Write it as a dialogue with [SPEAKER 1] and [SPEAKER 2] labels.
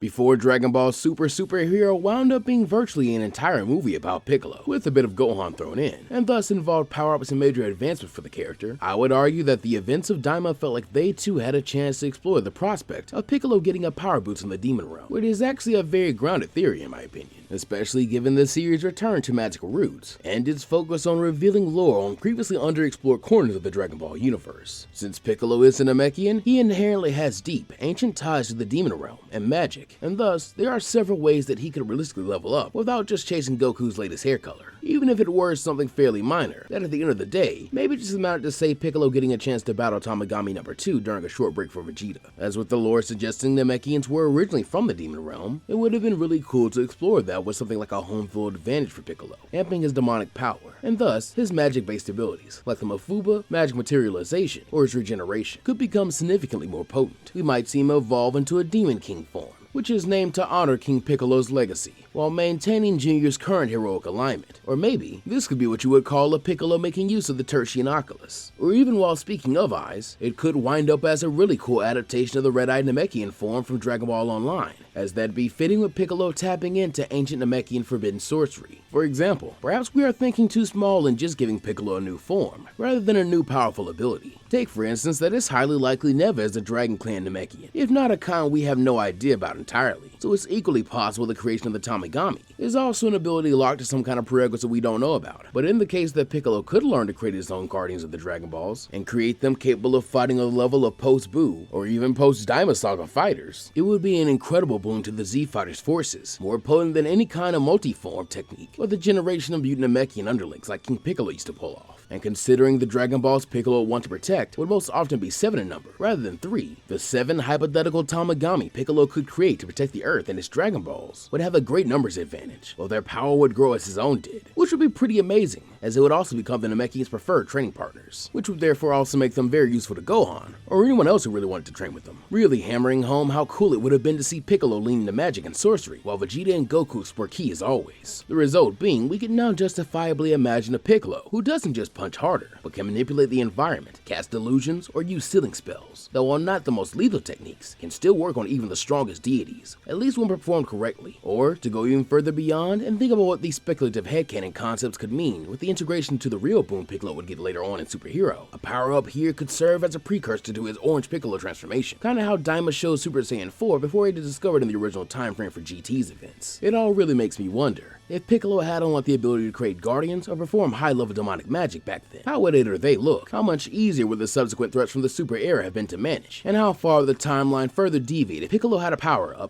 [SPEAKER 1] Before Dragon Ball Superhero wound up being virtually an entire movie about Piccolo, with a bit of Gohan thrown in, and thus involved power-ups and major advancements for the character, I would argue that the events of Daima felt like they too had a chance to explore the prospect of Piccolo getting a power boost in the demon realm, which is actually a very grounded theory in my opinion, especially given the series' return to magical roots, and its focus on revealing lore on previously underexplored corners of the Dragon Ball universe. Since Piccolo is a Namekian, he inherently has deep, ancient ties to the demon realm and magic, and thus, there are several ways that he could realistically level up without just chasing Goku's latest hair color, even if it were something fairly minor, that at the end of the day, maybe just amounted to say Piccolo getting a chance to battle Tamagami number 2 during a short break for Vegeta. As with the lore suggesting Namekians were originally from the demon realm, it would have been really cool to explore that with something like a homefield advantage for Piccolo, amping his demonic power, and thus, his magic-based abilities, like the Mafuba, magic materialization, or his regeneration, could become significantly more potent. We might see him evolve into a Demon King form, which is named to honor King Piccolo's legacy, while maintaining Junior's current heroic alignment. Or maybe, this could be what you would call a Piccolo making use of the Tertian Oculus. Or even while speaking of eyes, it could wind up as a really cool adaptation of the Red Eyed Namekian form from Dragon Ball Online, as that'd be fitting with Piccolo tapping into ancient Namekian forbidden sorcery. For example, perhaps we are thinking too small in just giving Piccolo a new form, rather than a new powerful ability. Take for instance that it's highly likely Neva is a Dragon Clan Namekian, if not a kind we have no idea about entirely, so it's equally possible the creation of the Tamagami is also an ability locked to some kind of prerequisite we don't know about. But in the case that Piccolo could learn to create his own Guardians of the Dragon Balls, and create them capable of fighting on the level of post-Buu, or even post-Daima Saga fighters, it would be an incredible boon to the Z Fighters' forces, more potent than any kind of multi-form technique, or the generation of mutant Namekian underlings like King Piccolo used to pull off. And considering the Dragon Balls Piccolo would want to protect would most often be 7 in number, rather than 3, the 7 hypothetical Tamagami Piccolo could create to protect the Earth and its Dragon Balls would have a great numbers advantage, while their power would grow as his own did, which would be pretty amazing, as it would also become the Namekians' preferred training partners, which would therefore also make them very useful to Gohan, or anyone else who really wanted to train with them, really hammering home how cool it would have been to see Piccolo lean into magic and sorcery, while Vegeta and Goku were key as always. The result being, we can now justifiably imagine a Piccolo who doesn't just punch harder, but can manipulate the environment, cast illusions, or use sealing spells, that while not the most lethal techniques, can still work on even the strongest deities, at least when performed correctly. Or, to go even further beyond and think about what these speculative headcanon concepts could mean with the integration to the real boon Piccolo would get later on in Superhero, a power-up here could serve as a precursor to his Orange Piccolo transformation, kinda how Daima showed Super Saiyan 4 before he was discovered in the original time frame for GT's events. It all really makes me wonder, if Piccolo had unlocked the ability to create guardians or perform high-level demonic magic back then, how would it or they look? How much easier would the subsequent threats from the Super era have been to manage? And how far would the timeline further deviate if Piccolo had a power-up